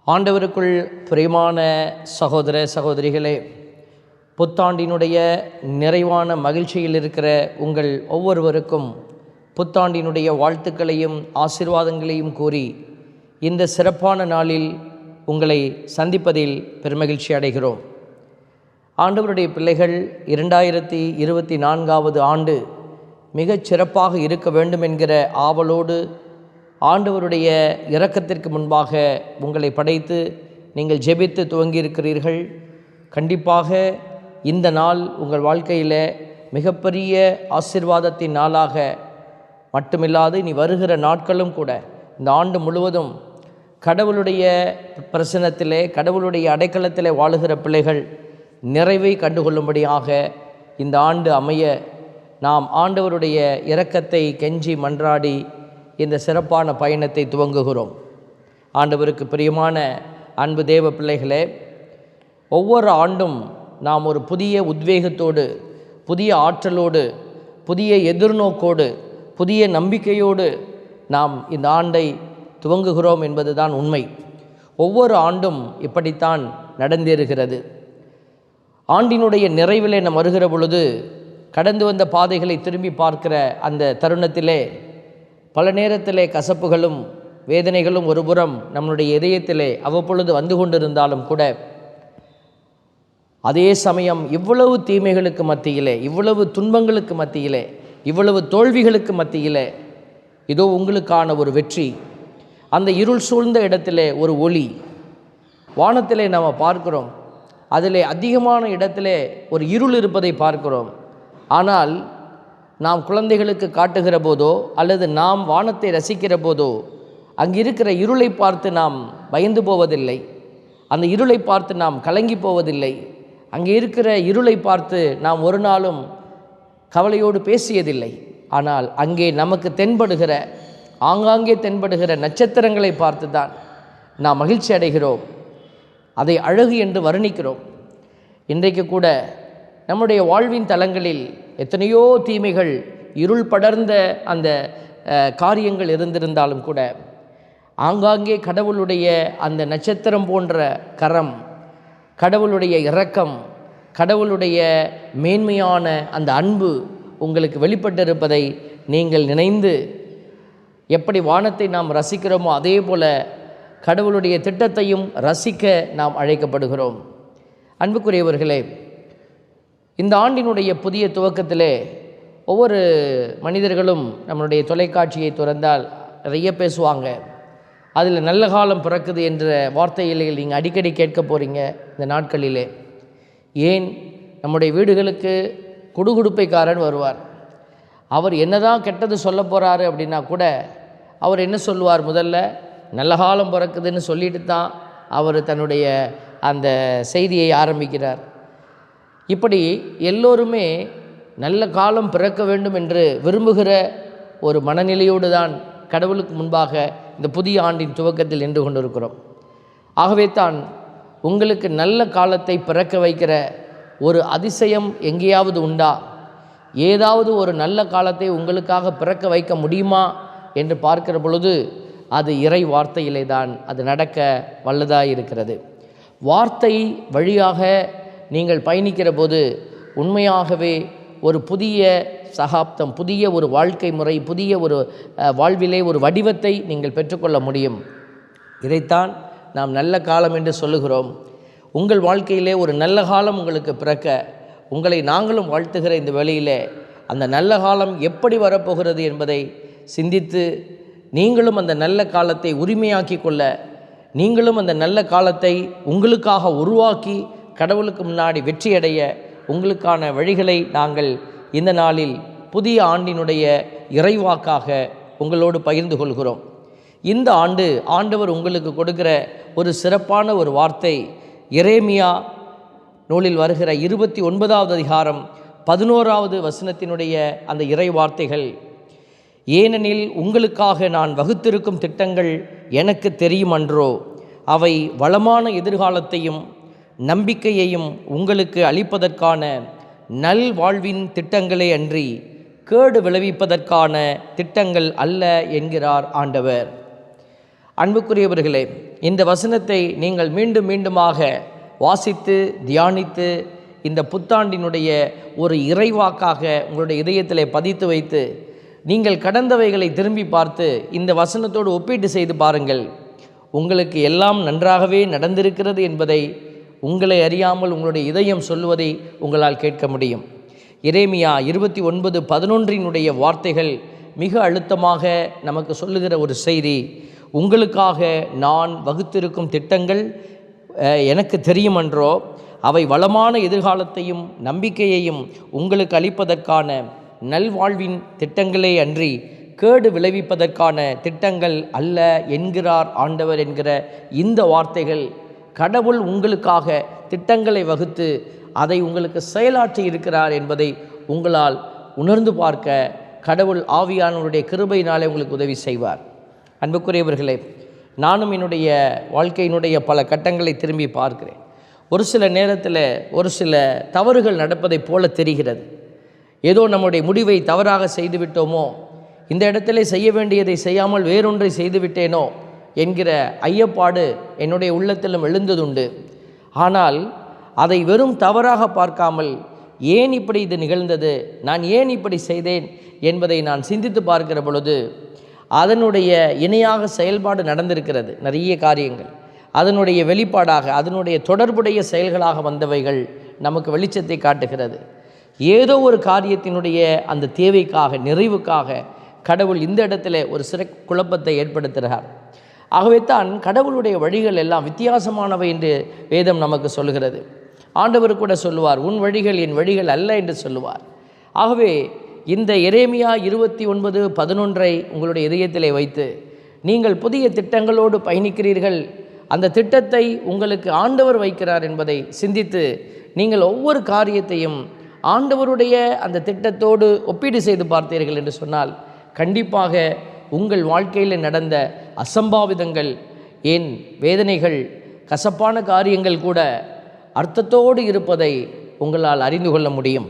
ஆண்டவருக்குள் பிரியமான சகோதர சகோதரிகளே, புத்தாண்டினுடைய நிறைவான மகிழ்ச்சியில் இருக்கிற உங்கள் ஒவ்வொருவருக்கும் புத்தாண்டினுடைய வாழ்த்துக்களையும் ஆசீர்வாதங்களையும் கூறி இந்த சிறப்பான நாளில் உங்களை சந்திப்பதில் பெருமகிழ்ச்சி அடைகிறோம். ஆண்டவருடைய பிள்ளைகள் 2024 ஆண்டு மிகச் சிறப்பாக இருக்க வேண்டும் என்கிற ஆவலோடு ஆண்டவருடைய இரக்கத்திற்கு முன்பாக உங்களை படைத்து நீங்கள் ஜெபித்து துவங்கியிருக்கிறீர்கள். கண்டிப்பாக இந்த நாள் உங்கள் வாழ்க்கையில் மிகப்பெரிய ஆசீர்வாதத்தின் நாளாக மட்டுமில்லாது இனி வருகிற நாட்களும் கூட இந்த ஆண்டு முழுவதும் கடவுளுடைய பிரசன்னத்திலே கடவுளுடைய அடைக்கலத்திலே வாழுகிற பிள்ளைகள் நிறைவை கண்டுகொள்ளும்படியாக இந்த ஆண்டு அமைய நாம் ஆண்டவருடைய இரக்கத்தை கெஞ்சி மன்றாடி இந்த சிறப்பான பயணத்தை துவங்குகிறோம். ஆண்டவருக்கு பிரியமான அன்பு தேவ பிள்ளைகளே, ஒவ்வொரு ஆண்டும் நாம் ஒரு புதிய உத்வேகத்தோடு, புதிய ஆற்றலோடு, புதிய எதிர்நோக்கோடு, புதிய நம்பிக்கையோடு நாம் இந்த ஆண்டை துவங்குகிறோம் என்பதுதான் உண்மை. ஒவ்வொரு ஆண்டும் இப்படித்தான் நடந்தேறுகிறது. ஆண்டினுடைய நிறைவிலே நாம் வருகிற பொழுது கடந்து வந்த பாதைகளை திரும்பி பார்க்கிற அந்த தருணத்திலே பல நேரத்திலே கசப்புகளும் வேதனைகளும் ஒருபுறம் நம்முடைய இதயத்திலே அவ்வப்பொழுது வந்து கொண்டிருந்தாலும் கூட, அதே சமயம் இவ்வளவு தீமைகளுக்கு மத்தியிலே, இவ்வளவு துன்பங்களுக்கு மத்தியிலே, இவ்வளவு தோல்விகளுக்கு மத்தியிலே இதோ உங்களுக்கான ஒரு வெற்றி, அந்த இருள் சூழ்ந்த இடத்திலே ஒரு ஒளி வானத்திலே நாம் பார்க்கிறோம். அதிலே அதிகமான இடத்திலே ஒரு இருள் இருப்பதை பார்க்கிறோம். ஆனால் நாம் குழந்தைகளுக்கு காட்டுகிற போதோ அல்லது நாம் வானத்தை ரசிக்கிற போதோ அங்கே இருக்கிற இருளை பார்த்து நாம் பயந்து போவதில்லை, அந்த இருளை பார்த்து நாம் கலங்கி போவதில்லை, அங்கே இருக்கிற இருளை பார்த்து நாம் ஒரு நாளும் கவலையோடு பேசியதில்லை. ஆனால் அங்கே நமக்கு தென்படுகிற, ஆங்காங்கே தென்படுகிற நட்சத்திரங்களை பார்த்து தான் நாம் மகிழ்ச்சி அடைகிறோம், அதை அழகு என்று வர்ணிக்கிறோம். இன்றைக்கு கூட நம்முடைய வாழ்வின் தலங்களில் எத்தனையோ தீமைகள், இருள் படர்ந்த அந்த காரியங்கள் இருந்திருந்தாலும் கூட ஆங்காங்கே கடவுளுடைய அந்த நட்சத்திரம் போன்ற கரம், கடவுளுடைய இரக்கம், கடவுளுடைய மேன்மையான அந்த அன்பு உங்களுக்கு வெளிப்பட்டிருப்பதை நீங்கள் நினைந்து, எப்படி வானத்தை நாம் ரசிக்கிறோமோ அதே போல கடவுளுடைய திட்டத்தையும் ரசிக்க நாம் அழைக்கப்படுகிறோம். அன்புக்குரியவர்களே, இந்த ஆண்டினுடைய புதிய துவக்கத்திலே ஒவ்வொரு மனிதர்களும் நம்மளுடைய தொலைக்காட்சியை துறந்தால் நிறைய பேசுவாங்க. அதில் நல்ல காலம் பிறக்குது என்ற வார்த்தைகளை நீங்கள் அடிக்கடி கேட்க போகிறீங்க இந்த நாட்களிலே. ஏன் நம்முடைய வீடுகளுக்கு குடுகுடுப்பைக்காரன் வருவார். அவர் என்னதான் கெட்டது சொல்ல போகிறாரு அப்படின்னா கூட அவர் என்ன சொல்லுவார், முதல்ல நல்ல காலம் பிறக்குதுன்னு சொல்லிட்டு தான் அவர் தன்னுடைய அந்த செய்தியை ஆரம்பிக்கிறார். இப்படி எல்லோருமே நல்ல காலம் பிறக்க வேண்டும் என்று விரும்புகிற ஒரு மனநிலையோடு தான் கடவுளுக்கு முன்பாக இந்த புதிய ஆண்டின் துவக்கத்தில் நின்று கொண்டிருக்கிறோம். ஆகவே தான் உங்களுக்கு நல்ல காலத்தை பிறக்க வைக்கிற ஒரு அதிசயம் எங்கேயாவது உண்டா? ஏதாவது ஒரு நல்ல காலத்தை உங்களுக்காக பிறக்க வைக்க முடியுமா என்று பார்க்கிற பொழுது அது இறை வார்த்தையிலே தான் அது நடக்க வல்லதாக இருக்கிறது. வார்த்தை வழியாக நீங்கள் பயணிக்கிற போது உண்மையாகவே ஒரு புதிய சகாப்தம், புதிய ஒரு வாழ்க்கை முறை, புதிய ஒரு வாழ்விலே ஒரு வடிவத்தை நீங்கள் பெற்றுக்கொள்ள முடியும். இதைத்தான் நாம் நல்ல காலம் என்று சொல்லுகிறோம். உங்கள் வாழ்க்கையிலே ஒரு நல்ல காலம் உங்களுக்கு பிறக்க உங்களை நாங்களும் வாழ்த்துகிற இந்த வேளையிலே அந்த நல்ல காலம் எப்படி வரப்போகிறது என்பதை சிந்தித்து நீங்களும் அந்த நல்ல காலத்தை உரிமையாக்கி கொள்ள, நீங்களும் அந்த நல்ல காலத்தை உங்களுக்காக உருவாக்கி கடவுளுக்கு முன்னாடி வெற்றியடைய உங்களுக்கான வழிகளை நாங்கள் இந்த நாளில் புதிய ஆண்டினுடைய இறைவாக்காக உங்களோடு பகிர்ந்து கொள்கிறோம். இந்த ஆண்டு ஆண்டவர் உங்களுக்கு கொடுக்கிற ஒரு சிறப்பான ஒரு வார்த்தை எரேமியா நூலில் வருகிற 29வது அதிகாரம் 11வது வசனத்தினுடைய அந்த இறை வார்த்தைகள். ஏனெனில் உங்களுக்காக நான் வகுத்திருக்கும் திட்டங்கள் எனக்கு தெரியுமன்றோ, அவை வளமான எதிர்காலத்தையும் நம்பிக்கையையும் உங்களுக்கு அளிப்பதற்கான நல் வாழ்வின் திட்டங்களே அன்றி கேடு விளைவிப்பதற்கான திட்டங்கள் அல்ல என்கிறார் ஆண்டவர். அன்புக்குரியவர்களே, இந்த வசனத்தை நீங்கள் மீண்டும் மீண்டுமாக வாசித்து தியானித்து இந்த புத்தாண்டினுடைய ஒரு இறைவாக்காக உங்களுடைய இதயத்திலே பதித்து வைத்து நீங்கள் கடந்தவைகளை திரும்பி பார்த்து இந்த வசனத்தோடு ஒப்பீட்டு செய்து பாருங்கள். உங்களுக்கு எல்லாம் நன்றாகவே நடந்திருக்கிறது என்பதை உங்களை அறியாமல் உங்களுடைய இதயம் சொல்வதை உங்களால் கேட்க முடியும். எரேமியா 29:11 வார்த்தைகள் மிக அழுத்தமாக நமக்கு சொல்லுகிற ஒரு செய்தி. உங்களுக்காக நான் வகுத்திருக்கும் திட்டங்கள் எனக்கு தெரியுமன்றோ, அவை வளமான எதிர்காலத்தையும் நம்பிக்கையையும் உங்களுக்கு அளிப்பதற்கான நல்வாழ்வின் திட்டங்களே அன்றி கேடு விளைவிப்பதற்கான திட்டங்கள் அல்ல என்கிறார் ஆண்டவர் என்கிற இந்த வார்த்தைகள் கடவுள் உங்களுக்காக திட்டங்களை வகுத்து அதை உங்களுக்கு செயலாற்றி இருக்கிறார் என்பதை உங்களால் உணர்ந்து பார்க்க கடவுள் ஆவியானவருடைய கிருபையினாலே உங்களுக்கு உதவி செய்வார். அன்புக்குரியவர்களே, நானும் என்னுடைய வாழ்க்கையினுடைய பல கட்டங்களை திரும்பி பார்க்கிறேன். ஒரு சில நேரத்தில் ஒரு சில தவறுகள் நடப்பதைப் போல தெரிகிறது. ஏதோ நம்முடைய முடிவை தவறாக செய்துவிட்டோமோ, இந்த இடத்துல செய்ய வேண்டியதை செய்யாமல் வேறொன்றை செய்துவிட்டேனோ என்கிற ஐயப்பாடு என்னுடைய உள்ளத்திலும் எழுந்ததுண்டு. ஆனால் அதை வெறும் தவறாக பார்க்காமல் ஏன் இப்படி இது நிகழ்ந்தது, நான் ஏன் இப்படி செய்தேன் என்பதை நான் சிந்தித்து பார்க்கிற பொழுது அதனுடைய இணையாக செயல்பாடு நடந்திருக்கிறது. நிறைய காரியங்கள் அதனுடைய வெளிப்பாடாக அதனுடைய தொடர்புடைய செயல்களாக வந்தவைகள் நமக்கு வெளிச்சத்தை காட்டுகிறது. ஏதோ ஒரு காரியத்தினுடைய அந்த தேவைக்காக நிறைவுக்காக கடவுள் இந்த இடத்துல ஒரு சிறு குழப்பத்தை ஏற்படுத்துகிறார். ஆகவே தான் கடவுளுடைய வழிகள் எல்லாம் வித்தியாசமானவை என்று வேதம் நமக்கு சொல்கிறது. ஆண்டவர் கூட சொல்லுவார், உன் வழிகள் என் வழிகள் அல்ல என்று சொல்லுவார். ஆகவே இந்த எரேமியா 29:11 உங்களுடைய இதயத்திலே வைத்து நீங்கள் புதிய திட்டங்களோடு பயணிக்கிறீர்கள். அந்த திட்டத்தை உங்களுக்கு ஆண்டவர் வைக்கிறார் என்பதை சிந்தித்து நீங்கள் ஒவ்வொரு காரியத்தையும் ஆண்டவருடைய அந்த திட்டத்தோடு ஒப்பீடு செய்து பார்த்தீர்கள் என்று சொன்னால் கண்டிப்பாக உங்கள் வாழ்க்கையில் நடந்த அசம்பாவிதங்கள், ஏன் வேதனைகள், கசப்பான காரியங்கள் கூட அர்த்தத்தோடு இருப்பதை உங்களால் அறிந்து கொள்ள முடியும்.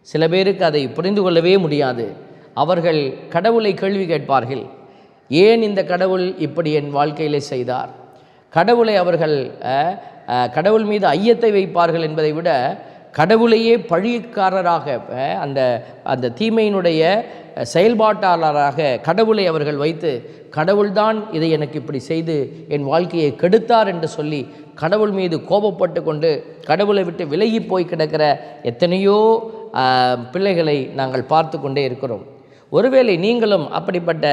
சில பேருக்கு அதை புரிந்து கொள்ளவே முடியாது. அவர்கள் கடவுளை கேள்வி கேட்பார்கள், ஏன் இந்த கடவுள் இப்படி என் வாழ்க்கையிலே செய்தார்? கடவுளை அவர்கள் கடவுள் மீது ஐயத்தை வைப்பார்கள் என்பதை விட கடவுளையே பழிக்காரராக அந்த தீமையினுடைய செயல்பாட்டாளராக கடவுளை அவர்கள் வைத்து, கடவுள்தான் இதை எனக்கு இப்படி செய்து என் வாழ்க்கையை கெடுத்தார் என்று சொல்லி கடவுள் மீது கோபப்பட்டு கொண்டு கடவுளை விட்டு விலகி போய் கிடக்கிற எத்தனையோ பிள்ளைகளை நாங்கள் பார்த்து கொண்டே இருக்கிறோம். ஒருவேளை நீங்களும் அப்படிப்பட்ட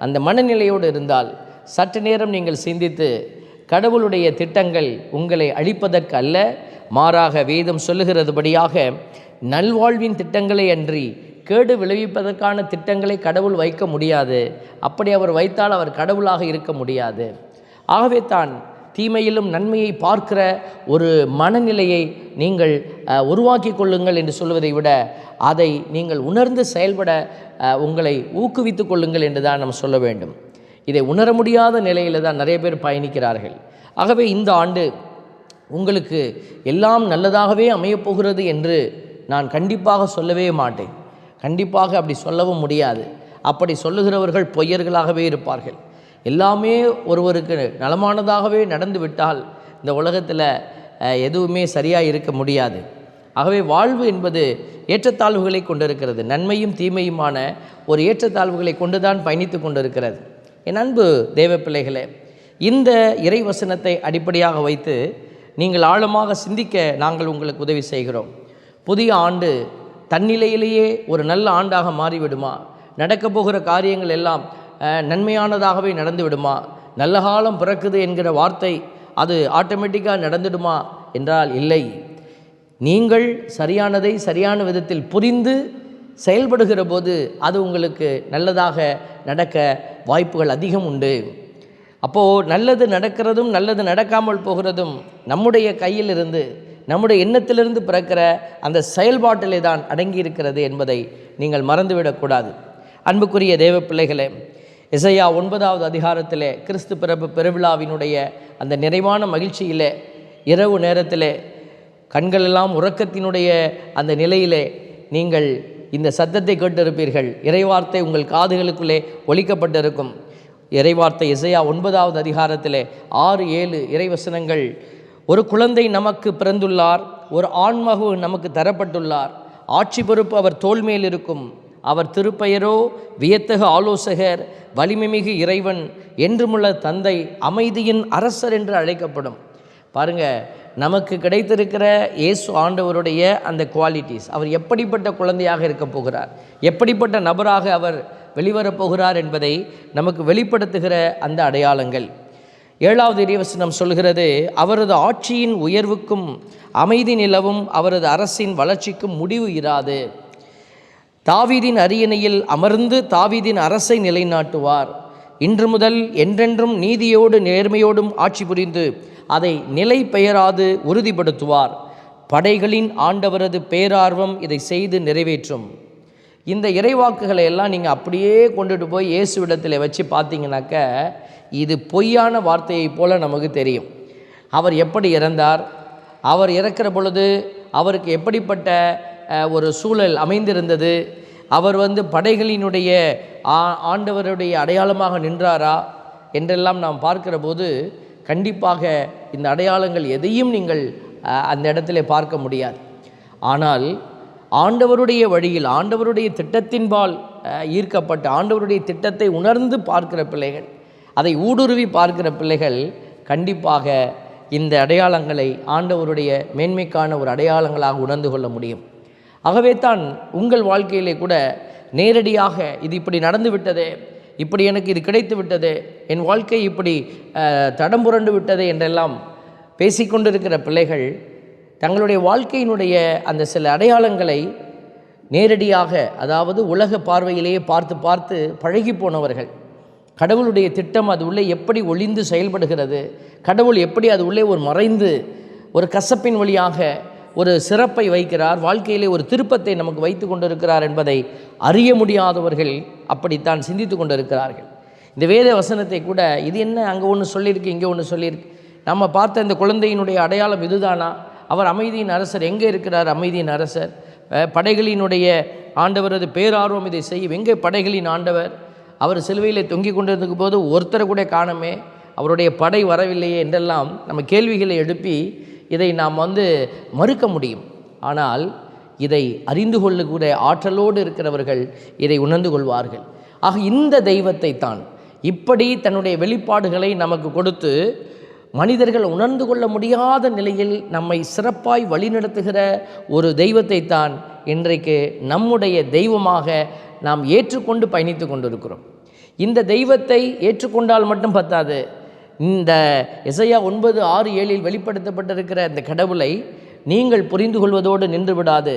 அந்த மனநிலையோடு இருந்தால் சற்று நேரம் நீங்கள் சிந்தித்து, கடவுளுடைய திட்டங்கள் உங்களை அழிப்பதற்கு அல்ல, மாறாக வேதம் சொல்லுகிறதுபடியாக நல்வாழ்வின் திட்டங்களை அன்றி கேடு விளைவிப்பதற்கான திட்டங்களை கடவுள் வைக்க முடியாது. அப்படி அவர் வைத்தால் அவர் கடவுளாக இருக்க முடியாது. ஆகவே தான் தீமையிலும் நன்மையை பார்க்கிற ஒரு மனநிலையை நீங்கள் உருவாக்கி கொள்ளுங்கள் என்று சொல்வதை விட அதை நீங்கள் உணர்ந்து செயல்பட உங்களை ஊக்குவித்து கொள்ளுங்கள் என்று தான் நம்ம சொல்ல வேண்டும். இதை உணர முடியாத நிலையில் தான் நிறைய பேர் பயணிக்கிறார்கள். ஆகவே இந்த ஆண்டு உங்களுக்கு எல்லாம் நல்லதாகவே அமையப்போகிறது என்று நான் கண்டிப்பாக சொல்லவே மாட்டேன். கண்டிப்பாக அப்படி சொல்லவும் முடியாது. அப்படி சொல்லுகிறவர்கள் பொய்யர்களாகவே இருப்பார்கள். எல்லாமே ஒருவருக்கு நலமானதாகவே நடந்து விட்டால் இந்த உலகத்தில் எதுவுமே சரியாக இருக்க முடியாது. ஆகவே வாழ்வு என்பது ஏற்றத்தாழ்வுகளை கொண்டிருக்கிறது. நன்மையும் தீமையுமான ஒரு ஏற்றத்தாழ்வுகளை கொண்டு தான் பயணித்து கொண்டிருக்கிறது. என் அன்பு தேவ பிள்ளைகளே, இந்த இறைவசனத்தை அடிப்படையாக வைத்து நீங்கள் ஆழமாக சிந்திக்க நாங்கள் உங்களுக்கு உதவி செய்கிறோம். புதிய ஆண்டு தன்னிலையிலேயே ஒரு நல்ல ஆண்டாக மாறிவிடுமா? நடக்கப் போகிற காரியங்கள் எல்லாம் நன்மையானதாகவே நடந்து விடுமா? நல்ல காலம் பிறக்குது என்கிற வார்த்தை அது ஆட்டோமேட்டிக்காக நடந்துடுமா என்றால் இல்லை. நீங்கள் சரியானதை சரியான விதத்தில் புரிந்து செயல்படுகிற போது அது உங்களுக்கு நல்லதாக நடக்க வாய்ப்புகள் அதிகம் உண்டு. அப்போது நல்லது நடக்கிறதும் நல்லது நடக்காமல் போகிறதும் நம்முடைய கையிலிருந்து, நம்முடைய எண்ணத்திலிருந்து பிறக்கிற அந்த செயல்பாட்டிலே தான் அடங்கியிருக்கிறது என்பதை நீங்கள் மறந்துவிடக்கூடாது. அன்புக்குரிய தேவ பிள்ளைகளே, எசையா 9வது அதிகாரத்திலே கிறிஸ்து பிறப்பு பெருவிழாவினுடைய அந்த நிறைவான மகிழ்ச்சியிலே இரவு நேரத்திலே கண்களெல்லாம் உறக்கத்தினுடைய அந்த நிலையிலே நீங்கள் இந்த சத்தத்தை கேட்டிருப்பீர்கள். இறைவார்த்தை உங்கள் காதுகளுக்குள்ளே ஒலிக்கப்பட்டிருக்கும். இறைவார்த்தை எசையா 9வது அதிகாரத்திலே 6-7 இறைவசனங்கள், ஒரு குழந்தை நமக்கு பிறந்துள்ளார், ஒரு ஆண்மகு நமக்கு தரப்பட்டுள்ளார், ஆட்சி பொறுப்பு அவர் தோள் மேல் இருக்கும், அவர் திருப்பெயரோ வியத்தகு ஆலோசகர், வலிமைமிகு இறைவன், என்றுமுள்ள தந்தை, அமைதியின் அரசர் என்று அழைக்கப்படும். பாருங்க, நமக்கு கிடைத்திருக்கிற இயேசு ஆண்டவருடைய அந்த குவாலிட்டிஸ், அவர் எப்படிப்பட்ட குழந்தையாக இருக்க போகிறார், எப்படிப்பட்ட நபராக அவர் வெளிவரப்போகிறார் என்பதை நமக்கு வெளிப்படுத்துகிற அந்த அடையாளங்கள். 7வது இறைவசனம் சொல்கிறது, அவரது ஆட்சியின் உயர்வுக்கும் அமைதி நிலவும், அவரது அரசின் வளர்ச்சிக்கும் முடிவு இராது. தாவீதின் அரியணையில் அமர்ந்து தாவீதின் அரசை நிலைநாட்டுவார். இன்று முதல் என்றென்றும் நீதியோடு நேர்மையோடும் ஆட்சி புரிந்து அதை நிலை பெயராது உறுதிப்படுத்துவார். படைகளின் ஆண்டவரது பேரார்வம் இதை செய்து நிறைவேற்றும். இந்த இறைவாக்குகளை எல்லாம் நீங்கள் அப்படியே கொண்டுட்டு போய் இயேசுவிடத்தில் வச்சு பார்த்தீங்கன்னாக்க இது பொய்யான வார்த்தையை போல நமக்கு தெரியும். அவர் எப்படி இறந்தார், அவர் இறக்கிற பொழுது அவருக்கு எப்படிப்பட்ட ஒரு சூழல் அமைந்திருந்தது, அவர் படைகளினுடைய ஆண்டவருடைய அடையாளமாக நின்றாரா என்றெல்லாம் நாம் பார்க்கிற போது கண்டிப்பாக இந்த அடையாளங்கள் எதையும் நீங்கள் அந்த இடத்துல பார்க்க முடியாது. ஆனால் ஆண்டவருடைய வழியில் ஆண்டவருடைய திட்டத்தின்பால் ஈர்க்கப்பட்டு ஆண்டவருடைய திட்டத்தை உணர்ந்து பார்க்கிற பிள்ளைகள், அதை ஊடுருவி பார்க்கிற பிள்ளைகள் கண்டிப்பாக இந்த அடையாளங்களை ஆண்டவருடைய மேன்மைக்கான ஒரு அடையாளங்களாக உணர்ந்து கொள்ள முடியும். ஆகவே தான் உங்கள் வாழ்க்கையிலே கூட நேரடியாக இது இப்படி நடந்து விட்டதே, இப்படி எனக்கு இது கிடைத்து விட்டது, என் வாழ்க்கை இப்படி தடம் புரண்டு விட்டது என்றெல்லாம் பேசிக்கொண்டிருக்கிற பிள்ளைகள் தங்களுடைய வாழ்க்கையினுடைய அந்த சில அடையாளங்களை நேரடியாக, அதாவது உலக பார்வையிலேயே பார்த்து பார்த்து பழகி போனவர்கள், கடவுளுடைய திட்டம் அது உள்ளே எப்படி ஒளிந்து செயல்படுகிறது, கடவுள் எப்படி அது உள்ளே ஒரு மறைந்து ஒரு கசப்பின் வழியாக ஒரு சிறப்பை வைக்கிறார், வாழ்க்கையிலே ஒரு திருப்பத்தை நமக்கு வைத்து கொண்டிருக்கிறார் என்பதை அறிய முடியாதவர்கள் அப்படித்தான் சிந்தித்து கொண்டிருக்கிறார்கள். இந்த வேத வசனத்தை கூட இது என்ன அங்கே ஒன்று சொல்லியிருக்கு இங்கே ஒன்று சொல்லியிருக்கு, நம்ம பார்த்த இந்த குழந்தையினுடைய அடையாளம் இதுதானா, அவர் அமைதியின் அரசர், எங்கே இருக்கிறார் அமைதியின் அரசர், படைகளினுடைய ஆண்டவரது பேரார்வம் இதை செய்யும், எங்கே படைகளின் ஆண்டவர், அவர் சிலுவையில் தொங்கிக் கொண்டிருக்கும் போது ஒருத்தரை கூட காணமே, அவருடைய படை வரவில்லையே என்றெல்லாம் நம்ம கேள்விகளை எழுப்பி இதை நாம் மறுக்க முடியும். ஆனால் இதை அறிந்து கொள்ளக்கூடிய ஆற்றலோடு இருக்கிறவர்கள் இதை உணர்ந்து கொள்வார்கள். ஆக இந்த தெய்வத்தை தான் இப்படி தன்னுடைய வெளிப்பாடுகளை நமக்கு கொடுத்து மனிதர்கள் உணர்ந்து கொள்ள முடியாத நிலையில் நம்மை சிறப்பாய் வழிநடத்துகிற ஒரு தெய்வத்தை தான் இன்றைக்கு நம்முடைய தெய்வமாக நாம் ஏற்றுக்கொண்டு பயணித்து கொண்டிருக்கிறோம். இந்த தெய்வத்தை ஏற்றுக்கொண்டால் மட்டும் பத்தாது, இந்த எசையா 9:6-7 வெளிப்படுத்தப்பட்டிருக்கிற இந்த கடவுளை நீங்கள் புரிந்து கொள்வதோடு நின்று விடாது,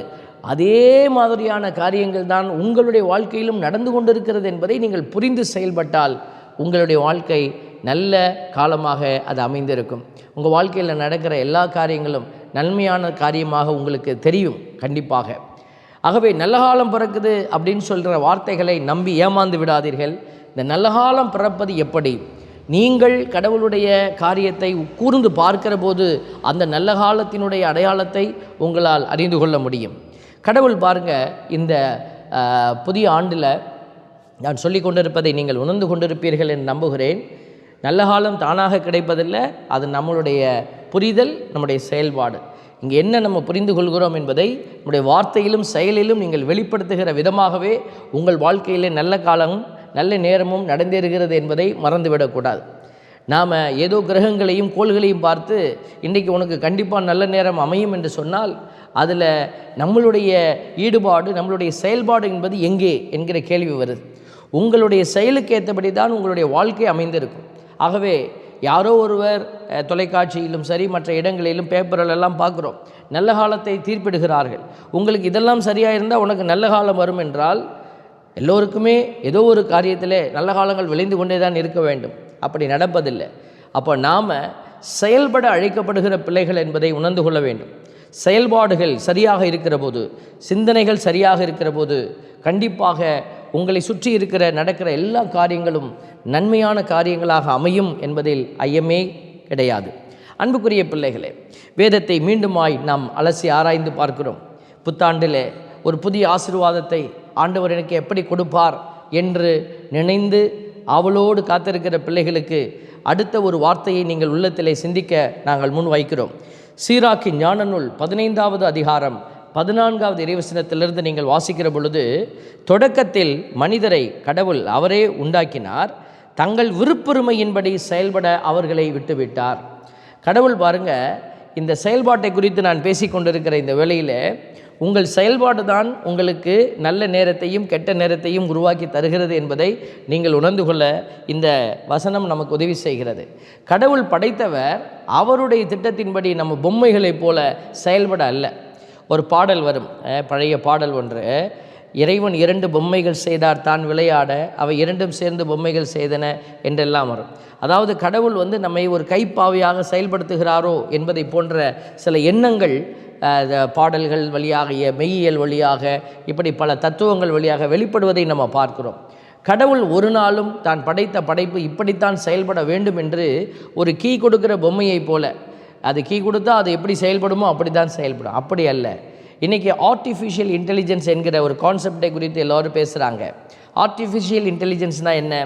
அதே மாதிரியான காரியங்கள் தான் உங்களுடைய வாழ்க்கையிலும் நடந்து கொண்டிருக்கிறது என்பதை நீங்கள் புரிந்து செயல்பட்டால் உங்களுடைய வாழ்க்கை நல்ல காலமாக அது அமைந்திருக்கும். உங்கள் வாழ்க்கையில் நடக்கிற எல்லா காரியங்களும் நன்மையான காரியமாக உங்களுக்கு தெரியும் கண்டிப்பாக. ஆகவே நல்ல காலம் பிறக்குது அப்படின்னு சொல்கிற வார்த்தைகளை நம்பி ஏமாந்து விடாதீர்கள். இந்த நல்ல காலம் பிறப்பது எப்படி, நீங்கள் கடவுளுடைய காரியத்தை கூர்ந்து பார்க்கிற போது அந்த நல்ல காலத்தினுடைய அடையாளத்தை உங்களால் அறிந்து கொள்ள முடியும். கடவுள் பாருங்கள், இந்த புதிய ஆண்டில் நான் சொல்லி கொண்டிருப்பதை நீங்கள் உணர்ந்து கொண்டிருப்பீர்கள் என்று நம்புகிறேன். நல்ல காலம் தானாக கிடைப்பதில்லை, அது நம்மளுடைய புரிதல், நம்முடைய செயல்பாடு. இங்கே என்ன நம்ம புரிந்து கொள்கிறோம் என்பதை நம்முடைய வார்த்தையிலும் செயலிலும் நீங்கள் வெளிப்படுத்துகிற விதமாகவே உங்கள் வாழ்க்கையிலே நல்ல காலம் நல்ல நேரமும் நடந்தேறுகிறது என்பதை மறந்துவிடக்கூடாது. நாம் ஏதோ கிரகங்களையும் கோள்களையும் பார்த்து இன்றைக்கு உனக்கு கண்டிப்பாக நல்ல நேரம் அமையும் என்று சொன்னால் அதில் நம்மளுடைய ஈடுபாடு, நம்மளுடைய செயல்பாடு என்பது எங்கே என்கிற கேள்வி வருது. உங்களுடைய செயலுக்கு ஏற்றபடி தான் உங்களுடைய வாழ்க்கை அமைந்திருக்கும். ஆகவே யாரோ ஒருவர் தொலைக்காட்சியிலும் சரி மற்ற இடங்களிலும் பேப்பரிலெல்லாம் பார்க்குறோம், நல்ல காலத்தை தீர்ப்பிடுகிறார்கள். உங்களுக்கு இதெல்லாம் சரியாக இருந்தால் உனக்கு நல்ல காலம் வரும் என்றால் எல்லோருக்குமே ஏதோ ஒரு காரியத்திலே நல்ல காலங்கள் விளைந்து கொண்டே தான் இருக்க வேண்டும். அப்படி நடப்பதில்லை. அப்போ நாம் செயல்பட அழைக்கப்படுகிற பிள்ளைகள் என்பதை உணர்ந்து கொள்ள வேண்டும். செயல்பாடுகள் சரியாக இருக்கிற போது, சிந்தனைகள் சரியாக இருக்கிற போது கண்டிப்பாக உங்களை சுற்றி இருக்கிற நடக்கிற எல்லா காரியங்களும் நன்மையான காரியங்களாக அமையும் என்பதில் ஐயமே கிடையாது. அன்புக்குரிய பிள்ளைகளே, வேதத்தை மீண்டுமாய் நாம் அலசி ஆராய்ந்து பார்க்கிறோம். புத்தாண்டில் ஒரு புதிய ஆசீர்வாதத்தை ஆண்டவர் எனக்கு எப்படி கொடுப்பார் என்று நினைந்து அவளோடு காத்திருக்கிற பிள்ளைகளுக்கு அடுத்த ஒரு வார்த்தையை நீங்கள் உள்ளத்திலே சிந்திக்க நாங்கள் முன் வைக்கிறோம். சீராக்கின் ஞான நூல் 15வது அதிகாரம் 14வது இறைவசனத்திலிருந்து நீங்கள் வாசிக்கிற பொழுது, தொடக்கத்தில் மனிதரை கடவுள் அவரே உண்டாக்கினார், தங்கள் விருப்புரிமையின்படி செயல்பட அவர்களை விட்டுவிட்டார். கடவுள் பாருங்க, இந்த செயல்பாட்டை குறித்து நான் பேசிக்கொண்டிருக்கிற இந்த வேளையில் உங்கள் செயல்பாடு தான் உங்களுக்கு நல்ல நேரத்தையும் கெட்ட நேரத்தையும் உருவாக்கி தருகிறது என்பதை நீங்கள் உணர்ந்து கொள்ள இந்த வசனம் நமக்கு உதவி செய்கிறது. கடவுள் படைத்தவர் அவருடைய திட்டத்தின்படி நம்ம பொம்மைகளைப் போல செயல்பட அல்ல. ஒரு பாடல் வரும், பழைய பாடல் ஒன்று, இறைவன் 2 பொம்மைகள் செய்தார் தான் விளையாட, அவை 2ம் சேர்ந்து பொம்மைகள் செய்தன என்றெல்லாம் வரும். அதாவது கடவுள் நம்மை ஒரு கைப்பாவையாக செயல்படுத்துகிறாரோ என்பதை போன்ற சில எண்ணங்கள் பாடல்கள் வழியாக, மெய்யியல் வழியாக, இப்படி பல தத்துவங்கள் வழியாக வெளிப்படுவதை நம்ம பார்க்கிறோம். கடவுள் ஒரு நாளும் தான் படைத்த படைப்பு இப்படித்தான் செயல்பட வேண்டும் என்று ஒரு கீ கொடுக்கிற பொம்மையைப் போல, அது கீ கொடுத்தா அது எப்படி செயல்படுமோ அப்படி தான் செயல்படும். அப்படி அல்ல. இன்றைக்கி ஆர்டிஃபிஷியல் இன்டெலிஜென்ஸ் என்கிற ஒரு கான்செப்டை குறித்து எல்லோரும் பேசுகிறாங்க. ஆர்டிஃபிஷியல் இன்டெலிஜென்ஸ்னால் என்ன?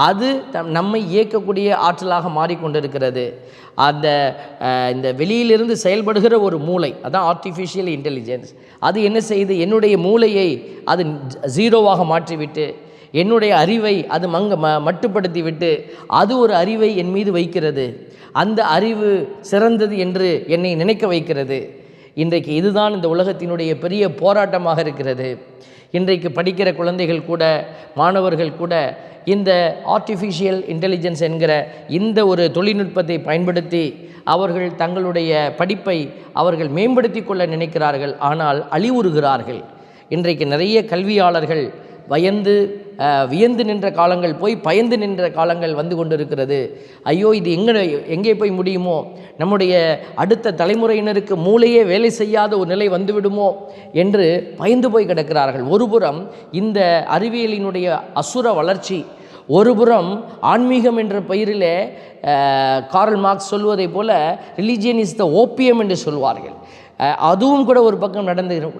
அது நம்மை இயக்கக்கூடிய ஆற்றலாக மாறிக்கொண்டிருக்கிறது. இந்த வெளியிலிருந்து செயல்படுகிற ஒரு மூளை, அதான் ஆர்டிஃபிஷியல் இன்டெலிஜென்ஸ். அது என்ன செய்யுது? என்னுடைய மூளையை அது 0வாக மாற்றிவிட்டு, என்னுடைய அறிவை அது மட்டுப்படுத்தி விட்டு அது ஒரு அறிவை என் மீது வைக்கிறது. அந்த அறிவு சிறந்தது என்று என்னை நினைக்க வைக்கிறது. இன்றைக்கு இதுதான் இந்த உலகத்தினுடைய பெரிய போராட்டமாக இருக்கிறது. இன்றைக்கு படிக்கிற குழந்தைகள் கூட, மாணவர்கள் கூட இந்த ஆர்டிஃபிஷியல் இன்டெலிஜென்ஸ் என்கிற இந்த ஒரு தொழில்நுட்பத்தை பயன்படுத்தி அவர்கள் தங்களுடைய படிப்பை அவர்கள் மேம்படுத்தி கொள்ள நினைக்கிறார்கள். ஆனால் அழிவுறுகிறார்கள். இன்றைக்கு நிறைய கல்வியாளர்கள் வியந்து நின்ற காலங்கள் போய் பயந்து நின்ற காலங்கள் வந்து கொண்டிருக்கிறது. ஐயோ, இது எங்கே போய் முடியுமோ? நம்முடைய அடுத்த தலைமுறையினருக்கு மூளையே வேலை செய்யாத ஒரு நிலை வந்துவிடுமோ என்று பயந்து போய் கிடக்கிறார்கள். ஒருபுறம் இந்த அறிவியலினுடைய அசுர வளர்ச்சி, ஒருபுறம் ஆன்மீகம் என்ற பெயரிலே கார்ல் மார்க்ஸ் சொல்வதை போல ரிலிஜியன் இஸ் த ஓபியம் என்று சொல்வார்கள். அதுவும் கூட ஒரு பக்கம்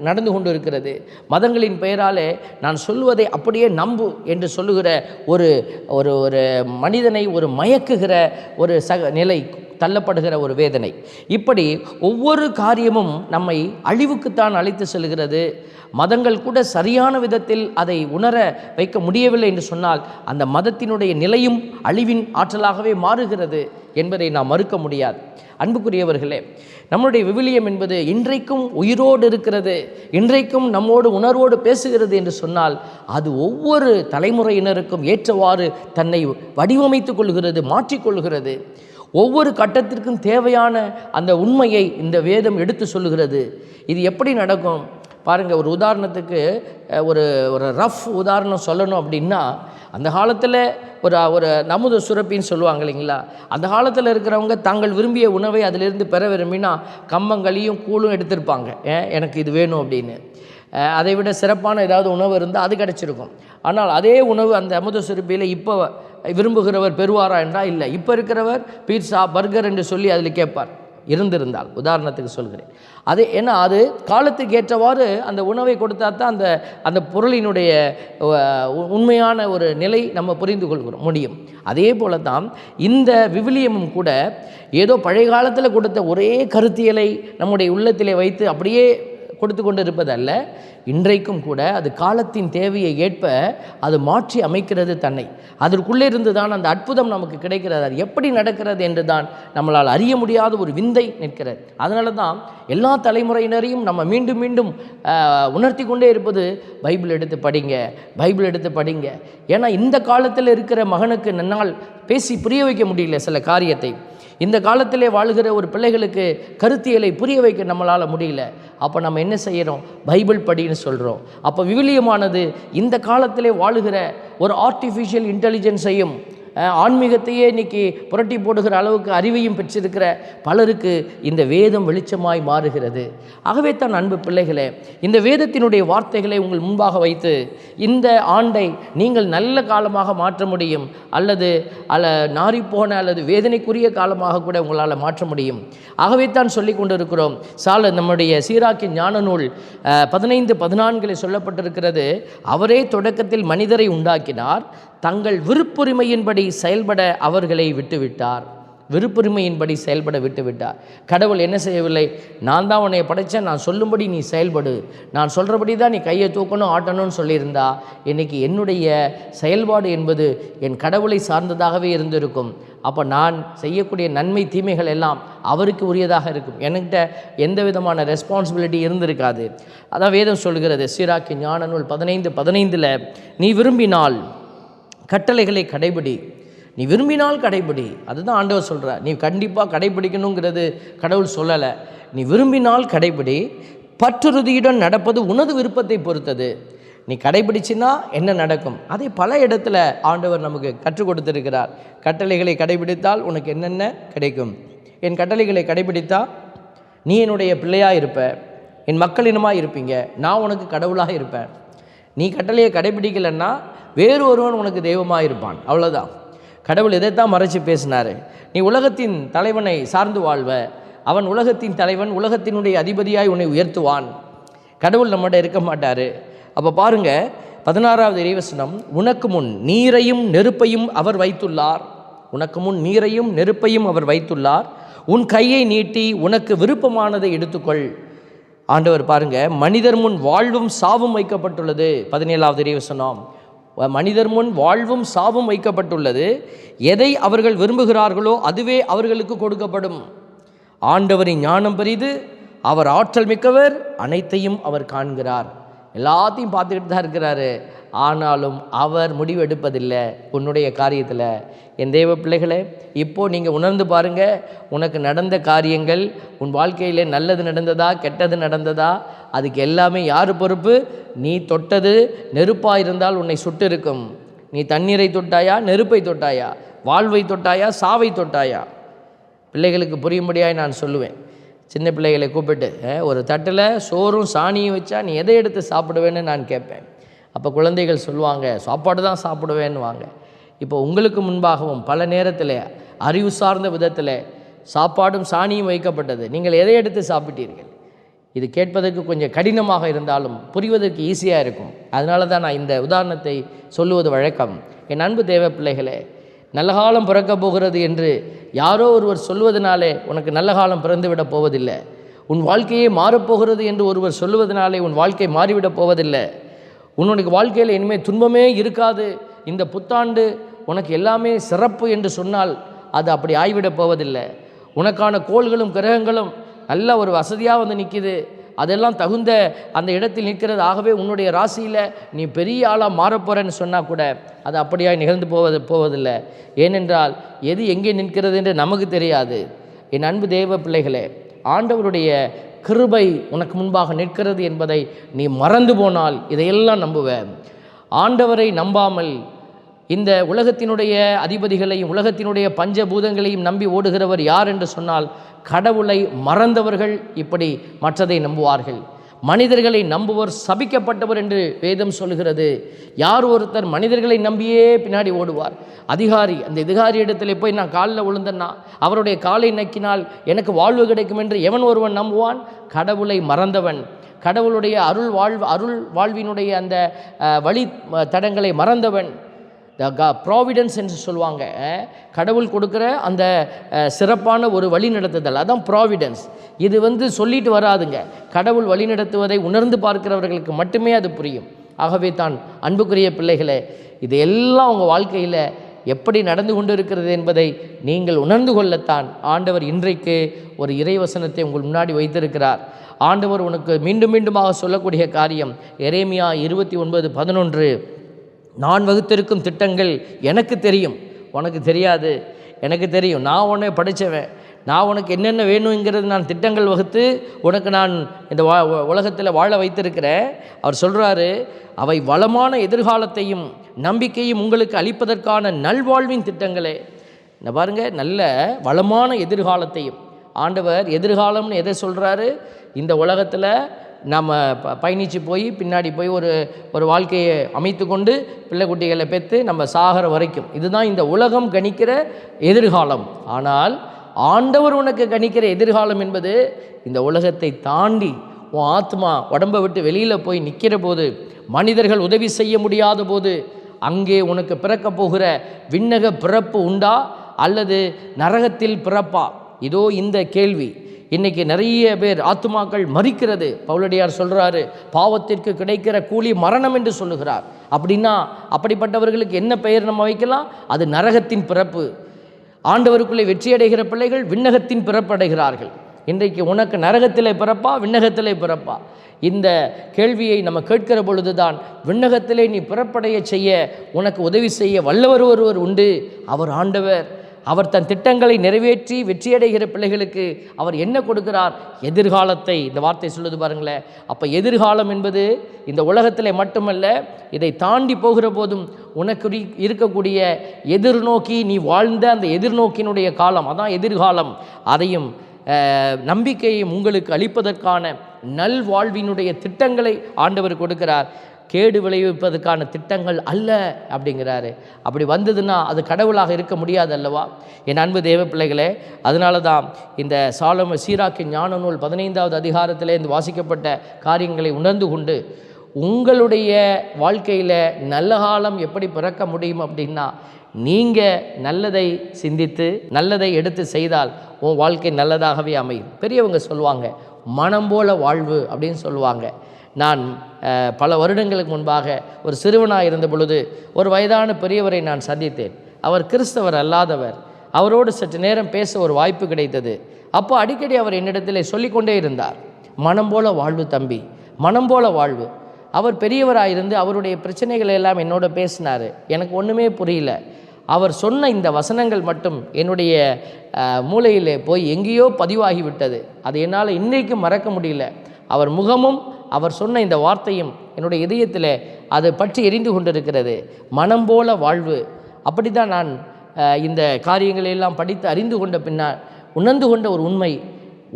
நடந்து கொண்டு இருக்கிறது. மதங்களின் பெயராலே நான் சொல்வதை அப்படியே நம்பு என்று சொல்லுகிற ஒரு ஒரு மனிதனை ஒரு மயக்குகிற ஒரு நிலை, தள்ளப்படுகிற ஒரு வேதனை. இப்படி ஒவ்வொரு காரியமும் நம்மை அழிவுக்குத்தான் அழைத்து செல்கிறது. மதங்கள் கூட சரியான விதத்தில் அதை உணர வைக்க முடியவில்லை என்று சொன்னால் அந்த மதத்தினுடைய நிலையும் அழிவின் ஆற்றலாகவே மாறுகிறது என்பதை நாம் மறுக்க முடியாது. அன்புக்குரியவர்களே, நம்முடைய விவிலியம் என்பது இன்றைக்கும் உயிரோடு இருக்கிறது, இன்றைக்கும் நம்மோடு உணர்வோடு பேசுகிறது என்று சொன்னால் அது ஒவ்வொரு தலைமுறையினருக்கும் ஏற்றவாறு தன்னை வடிவமைத்துக் கொள்கிறது, மாற்றிக்கொள்கிறது. ஒவ்வொரு கட்டத்திற்கும் தேவையான அந்த உண்மையை இந்த வேதம் எடுத்து சொல்லுகிறது. இது எப்படி நடக்கும் பாருங்கள். ஒரு உதாரணத்துக்கு ஒரு ரஃப் உதாரணம் சொல்லணும் அப்படின்னா, அந்த காலத்தில் ஒரு நமுத சுரப்பின்னு சொல்லுவாங்க இல்லைங்களா? அந்த காலத்தில் இருக்கிறவங்க தாங்கள் விரும்பிய உணவை அதிலிருந்து பெற விரும்பினா கம்பங்களியும் கூழும் எடுத்திருப்பாங்க. எனக்கு இது வேணும் அப்படின்னு. அதை விட சிறப்பான ஏதாவது உணவு இருந்தால் அது கிடச்சிருக்கும். ஆனால் அதே உணவு அந்த அமுத சுரப்பியில் இப்போ விரும்புகிறவர் பெறுவாரா என்றால் இல்லை. இப்போ இருக்கிறவர் பீட்சா, பர்கர் என்று சொல்லி அதில் கேட்பார், இருந்திருந்தால். உதாரணத்துக்கு சொல்கிறேன். அது ஏன்னா அது காலத்துக்கு ஏற்றவாறு அந்த உணவை கொடுத்தா தான் அந்த பொருளினுடைய உண்மையான ஒரு நிலை நம்ம புரிந்து கொள்கிறோம் முடியும். அதே போல தான் இந்த விவிலியமும் கூட ஏதோ பழைய காலத்தில் கொடுத்த ஒரே கருத்தியலை நம்முடைய உள்ளத்திலே வைத்து அப்படியே கொடுத்து கொண்டு இருப்பதல்ல. இன்றைக்கும் கூட அது காலத்தின் தேவையை ஏற்ப அது மாற்றி அமைக்கிறது தன்னை. அதற்குள்ளே இருந்து தான் அந்த அற்புதம் நமக்கு கிடைக்கிறது. அது எப்படி நடக்கிறது என்று தான் நம்மளால் அறிய முடியாத ஒரு விந்தை நிற்கிறது. அதனால தான் எல்லா தலைமுறையினரையும் நம்ம மீண்டும் மீண்டும் உணர்த்தி கொண்டே இருப்பது, பைபிள் எடுத்து படிங்க, பைபிள் எடுத்து படிங்க. ஏன்னா இந்த காலத்தில் இருக்கிற மகனுக்கு நன்னால் பேசி புரிய வைக்க முடியல சில காரியத்தை. இந்த காலத்திலே வாழ்கிற ஒரு பிள்ளைகளுக்கு கருத்தியலை புரிய வைக்க நம்மளால் முடியல. அப்போ நம்ம என்ன செய்கிறோம்? பைபிள் படின்னு சொல்கிறோம். அப்போ விவிலியமானது இந்த காலத்திலே வாழுகிற ஒரு ஆர்டிஃபிஷியல் இன்டெலிஜென்ஸையும் ஆன்மீகத்தையே இன்றைக்கி புரட்டி போடுகிற அளவுக்கு அறிவையும் பெற்றிருக்கிற பலருக்கு இந்த வேதம் வெளிச்சமாய் மாறுகிறது. ஆகவே தான் அன்பு பிள்ளைகளே, இந்த வேதத்தினுடைய வார்த்தைகளை உங்கள் முன்பாக வைத்து இந்த ஆண்டை நீங்கள் நல்ல காலமாக மாற்ற முடியும், அல்லது நாறிப்போன அல்லது வேதனைக்குரிய காலமாக கூட உங்களால் மாற்ற முடியும். ஆகவே தான் சொல்லி கொண்டிருக்கிறோம். நம்முடைய சீராக்கின் ஞான நூல் 15:14 சொல்லப்பட்டிருக்கிறது, அவரே தொடக்கத்தில் மனிதரை உண்டாக்கினார், தங்கள் விருப்புரிமையின்படி செயல்பட அவர்களை விட்டுவிட்டார். விருப்புரிமையின்படி செயல்பட விட்டுவிட்டார். கடவுள் என்ன செய்யவில்லை, நான் தான் உன்னை படைத்தேன், நான் சொல்லும்படி நீ செயல்படு, நான் சொல்கிறபடி தான் நீ கையை தூக்கணும் ஆட்டணும்னு சொல்லியிருந்தா இன்றைக்கி என்னுடைய செயல்பாடு என்பது என் கடவுளை சார்ந்ததாகவே இருந்திருக்கும். அப்போ நான் செய்யக்கூடிய நன்மை தீமைகள் எல்லாம் அவருக்கு உரியதாக இருக்கும். என்கிட்ட எந்த விதமான ரெஸ்பான்சிபிலிட்டி இருந்திருக்காது. அதான் வேதம் சொல்கிறது, சீராக்கி ஞான நூல் 15:15 நீ விரும்பினால் கட்டளைகளை கடைபிடி, நீ விரும்பினால் கடைபிடி. அதுதான் ஆண்டவர் சொல்கிறார். நீ கண்டிப்பாக கடைபிடிக்கணுங்கிறது கடவுள் சொல்லலை. நீ விரும்பினால் கடைபிடி, பற்றுறுதியுடன் நடப்பது உனது விருப்பத்தை பொறுத்தது. நீ கடைபிடிச்சின்னா என்ன நடக்கும், அதை பல இடத்துல ஆண்டவர் நமக்கு கற்றுக் கொடுத்திருக்கிறார். கட்டளைகளை கடைபிடித்தால் உனக்கு என்னென்ன கிடைக்கும். என் கட்டளைகளை கடைபிடித்தால் நீ என்னுடைய பிள்ளையாக இருப்ப, என் மக்களினமாக இருப்பீங்க, நான் உனக்கு கடவுளாக இருப்பேன். நீ கட்டளையை கடைபிடிக்கலைன்னா வேறு ஒருவன் உனக்கு தெய்வமாக இருப்பான். அவ்வளோதான். கடவுள் இதைத்தான் மறைச்சி பேசினார். நீ உலகத்தின் தலைவனை சார்ந்து வாழ்வ, அவன் உலகத்தின் தலைவன், உலகத்தினுடைய அதிபதியாய் உன்னை உயர்த்துவான். கடவுள் நம்மகிட்ட இருக்க மாட்டார். அப்போ பாருங்கள், 16வது இறைவசனம், உனக்கு முன் நீரையும் நெருப்பையும் அவர் வைத்துள்ளார். உனக்கு முன் நீரையும் நெருப்பையும் அவர் வைத்துள்ளார். உன் கையை நீட்டி உனக்கு விருப்பமானதை எடுத்துக்கொள். ஆண்டவர் பாருங்க, மனிதர் முன் வாழ்வும் சாவும் வைக்கப்பட்டுள்ளது. 17வது இறைவசனம், மனிதர் முன் வாழ்வும் சாவும் வைக்கப்பட்டுள்ளது. எதை அவர்கள் விரும்புகிறார்களோ அதுவே அவர்களுக்கு கொடுக்கப்படும். ஆண்டவரின் ஞானம் பெரிது, அவர் ஆற்றல் மிக்கவர், அனைத்தையும் அவர் காண்கிறார். எல்லாத்தையும் பார்த்துக்கிட்டு தான் இருக்கிறாரு. ஆனாலும் அவர் முடிவெடுப்பதில்லை உன்னுடைய காரியத்தில். என் தெய்வ பிள்ளைகளே, இப்போது நீங்கள் உணர்ந்து பாருங்கள், உனக்கு நடந்த காரியங்கள் உன் வாழ்க்கையில் நல்லது நடந்ததா கெட்டது நடந்ததா, அதுக்கு எல்லாமே யார் பொறுப்பு? நீ தொட்டது நெருப்பாக இருந்தால் உன்னை சுட்டு இருக்கும். நீ தண்ணீரை தொட்டாயா, நெருப்பை தொட்டாயா, வாழ்வை தொட்டாயா, சாவை தொட்டாயா? பிள்ளைகளுக்கு புரியும்படியாய் நான் சொல்லுவேன். சின்ன பிள்ளைகளை கூப்பிட்டு ஒரு தட்டில் சோறும் சாணியும் வச்சா நீ எதை எடுத்து சாப்பிடுவேன்னு நான் கேட்பேன். அப்போ குழந்தைகள் சொல்லுவாங்க, சாப்பாடு தான் சாப்பிடுவேன்னுவாங்க. இப்போ உங்களுக்கு முன்பாகவும் பல நேரத்தில் அறிவு சார்ந்த விதத்தில் சாப்பாடும் சாணியும் வைக்கப்பட்டது. நீங்கள் எதை எடுத்து சாப்பிட்டீர்கள்? இது கேட்பதற்கு கொஞ்சம் கடினமாக இருந்தாலும் புரிவதற்கு ஈஸியாக இருக்கும். அதனால தான் நான் இந்த உதாரணத்தை சொல்லுவது வழக்கம். என் அன்பு தேவ பிள்ளைகளே, நல்ல காலம் பிறக்க போகிறது என்று யாரோ ஒருவர் சொல்வதனாலே உனக்கு நல்ல காலம் பிறந்துவிடப் போவதில்லை. உன் வாழ்க்கையே மாறப்போகிறது என்று ஒருவர் சொல்லுவதனாலே உன் வாழ்க்கை மாறிவிடப் போவதில்லை. உன்னுடைய வாழ்க்கையில் இனிமேல் துன்பமே இருக்காது, இந்த புத்தாண்டு உனக்கு எல்லாமே சிறப்பு என்று சொன்னால் அது அப்படி ஆய்விடப் போவதில்லை. உனக்கான கோள்களும் கிரகங்களும் நல்ல ஒரு வசதியாக வந்து நிற்கிது, அதெல்லாம் தகுந்த அந்த இடத்தில் நிற்கிறது. ஆகவே உன்னுடைய ராசியில் நீ பெரிய ஆளாக மாறப்போகிறேன்னு சொன்னால் கூட அது அப்படியாக நிகழ்ந்து போவதில்லை. ஏனென்றால் எது எங்கே நிற்கிறது என்று நமக்கு தெரியாது. என் அன்பு தேவ பிள்ளைகளே, ஆண்டவருடைய கிருபை உனக்கு முன்பாக நிற்கிறது என்பதை நீ மறந்து போனால் இதையெல்லாம் நம்புவேன். ஆண்டவரை நம்பாமல் இந்த உலகத்தினுடைய அதிபதிகளையும் உலகத்தினுடைய பஞ்சபூதங்களையும் நம்பி ஓடுகிறவர் யார் என்று சொன்னால் கடவுளை மறந்தவர்கள் இப்படி மற்றதை நம்புவார்கள். மனிதர்களை நம்புவர் சபிக்கப்பட்டவர் என்று வேதம் சொல்கிறது. யார் ஒருத்தர் மனிதர்களை நம்பியே பின்னாடி ஓடுவார், அதிகாரி, அந்த அதிகாரி இடத்துல போய் நான் காலில் விழுந்தேன்னா அவருடைய காலை நக்கினால் எனக்கு வாழ்வு கிடைக்கும் என்று எவன் ஒருவன் நம்புவான்? கடவுளை மறந்தவன், கடவுளுடைய அருள் வாழ்வினுடைய அந்த வழி தடங்களை மறந்தவன். ப்ராவிடன்ஸ் என்று சொல்லுவாங்க, கடவுள் கொடுக்குற அந்த சிறப்பான ஒரு வழி நடத்துதல், அதான் ப்ராவிடன்ஸ். இது சொல்லிட்டு வராதுங்க. கடவுள் வழி நடத்துவதை உணர்ந்து பார்க்கிறவர்களுக்கு மட்டுமே அது புரியும். ஆகவே தான் அன்புக்குரிய பிள்ளைகளே, இது எல்லாம் உங்கள் வாழ்க்கையில் எப்படி நடந்து கொண்டு இருக்கிறது என்பதை நீங்கள் உணர்ந்து கொள்ளத்தான் ஆண்டவர் இன்றைக்கு ஒரு இறைவசனத்தை உங்கள் முன்னாடி வைத்திருக்கிறார். ஆண்டவர் உனக்கு மீண்டும் மீண்டுமாக சொல்லக்கூடிய காரியம் எரேமியா 29:11, நான் வகுத்திருக்கும் திட்டங்கள் எனக்கு தெரியும், உனக்கு தெரியாது. எனக்கு தெரியும், நான் உன்னை படித்தவன், நான் உனக்கு என்னென்ன வேணுங்கிறது நான் திட்டங்கள் வகுத்து உனக்கு நான் இந்த உலகத்தில் வாழ வைத்திருக்கிறேன். அவர் சொல்கிறாரு, அவை வளமான எதிர்காலத்தையும் நம்பிக்கையும் உங்களுக்கு அளிப்பதற்கான நல்வாழ்வின் திட்டங்களே. இந்த பாருங்கள், நல்ல வளமான எதிர்காலத்தையும் ஆண்டவர் எதிர்காலம்னு எதை சொல்கிறாரு? இந்த உலகத்தில் நம்ம பயணித்து போய் பின்னாடி போய் ஒரு வாழ்க்கையை அமைத்து கொண்டு பிள்ளை குட்டிகளை பெற்று நம்ம சாகிற வரைக்கும், இதுதான் இந்த உலகம் கணிக்கிற எதிர்காலம். ஆனால் ஆண்டவர் உனக்கு கணிக்கிற எதிர்காலம் என்பது இந்த உலகத்தை தாண்டி உன் ஆத்மா உடம்பை விட்டு வெளியில் போய் நிற்கிற போது, மனிதர்கள் உதவி செய்ய முடியாத போது, அங்கே உனக்கு பிறக்கப் போகிற விண்ணக பிறப்பு உண்டா அல்லது நரகத்தில் பிறப்பா? இதோ இந்த கேள்வி. இன்றைக்கி நிறைய பேர் ஆத்துமாக்கள் மரிக்கிறது. பவுலடியார் சொல்கிறாரு, பாவத்திற்கு கிடைக்கிற கூலி மரணம் என்று சொல்லுகிறார். அப்படின்னா அப்படிப்பட்டவர்களுக்கு என்ன பெயர் நம்ம வைக்கலாம்? அது நரகத்தின் பிறப்பு. ஆண்டவருக்குள்ளே வெற்றியடைகிற பிள்ளைகள் விண்ணகத்தின் பிறப்படைகிறார்கள். இன்றைக்கு உனக்கு நரகத்திலே பிறப்பா விண்ணகத்திலே பிறப்பா? இந்த கேள்வியை நம்ம கேட்கிற பொழுதுதான் விண்ணகத்திலே நீ பிறப்படைய செய்ய உனக்கு உதவி செய்ய வல்லவர் ஒருவர் உண்டு. அவர் ஆண்டவர். அவர் தன் திட்டங்களை நிறைவேற்றி வெற்றியடைகிற பிள்ளைகளுக்கு அவர் என்ன கொடுக்கிறார்? எதிர்காலத்தை. இந்த வார்த்தை சொல்லுது பாருங்களேன். அப்போ எதிர்காலம் என்பது இந்த உலகத்திலே மட்டுமல்ல, இதை தாண்டி போகிற போதும் உனக்கு இருக்கக்கூடிய எதிர்நோக்கி நீ வாழ்ந்த அந்த எதிர்நோக்கினுடைய காலம், அதான் எதிர்காலம். அதையும் நம்பிக்கையும் உங்களுக்கு அளிப்பதற்கான நல்வாழ்வினுடைய திட்டங்களை ஆண்டவர் கொடுக்கிறார். கேடு விளைவிப்பதற்கான திட்டங்கள் அல்ல அப்படிங்கிறாரு. அப்படி வந்ததுன்னா அது கடவுளாக இருக்க முடியாது அல்லவா? என் அன்பு தேவ பிள்ளைகளே, அதனால தான் இந்த சீராக்கின் ஞான நூல் 15வது அதிகாரத்திலே இந்த வாசிக்கப்பட்ட காரியங்களை உணர்ந்து கொண்டு உங்களுடைய வாழ்க்கையில் நல்ல காலம் எப்படி பிறக்க முடியும் அப்படின்னா, நீங்கள் நல்லதை சிந்தித்து நல்லதை எடுத்து செய்தால் உன் வாழ்க்கை நல்லதாகவே அமையும். பெரியவங்க சொல்லுவாங்க, மனம் போல வாழ்வு அப்படின்னு சொல்லுவாங்க. நான் பல வருடங்களுக்கு முன்பாக ஒரு சிறுவனாக இருந்த பொழுது ஒரு வயதான பெரியவரை நான் சந்தித்தேன். அவர் கிறிஸ்தவர் அல்லாதவர். அவரோடு சற்று நேரம் பேச ஒரு வாய்ப்பு கிடைத்தது. அப்போ அடிக்கடி அவர் என்னிடத்தில் சொல்லிக்கொண்டே இருந்தார், மனம் போல வாழ்வு தம்பி, மனம் போல வாழ்வு. அவர் பெரியவராக இருந்து அவருடைய பிரச்சனைகளை எல்லாம் என்னோட பேசினார். எனக்கு ஒன்றுமே புரியல. அவர் சொன்ன இந்த வசனங்கள் மட்டும் என்னுடைய மூளையிலே போய் எங்கேயோ பதிவாகிவிட்டது. அது என்னால் இன்றைக்கும் மறக்க முடியல. அவர் முகமும் அவர் சொன்ன இந்த வார்த்தையும் என்னுடைய இதயத்தில் அது பற்றி எரிந்து கொண்டிருக்கிறது. மனம் போல வாழ்வு. அப்படி தான் நான் இந்த காரியங்களெல்லாம் படித்து அறிந்து கொண்ட பின்னால் உணர்ந்து கொண்ட ஒரு உண்மை,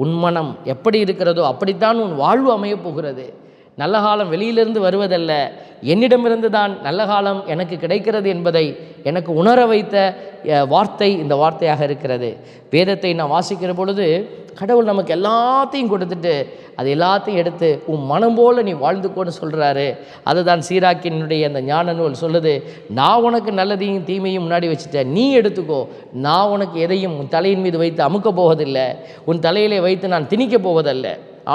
உன் மனம் எப்படி இருக்கிறதோ அப்படித்தான் உன் வாழ்வு அமையப் போகிறது. நல்ல காலம் வெளியிலிருந்து வருவதல்ல, என்னிடமிருந்து தான் நல்ல காலம் எனக்கு கிடைக்கிறது என்பதை எனக்கு உணர வைத்த வார்த்தை இந்த வார்த்தையாக இருக்கிறது. வேதத்தை நான் வாசிக்கிற பொழுது கடவுள் நமக்கு எல்லாத்தையும் கொடுத்துட்டு அது எல்லாத்தையும் எடுத்து உன் மனம் போல் நீ வாழ்ந்துக்கோன்னு சொல்கிறாரு. அதுதான் சீராக்கினுடைய அந்த ஞான நூல் சொல்லுது, நான் உனக்கு நல்லதையும் தீமையும் முன்னாடி வச்சுட்டேன், நீ எடுத்துக்கோ. நான் உனக்கு எதையும் உன் தலையின் மீது வைத்து அமுக்க போவதில்லை, உன் தலையிலே வைத்து நான் திணிக்கப் போவதல்ல.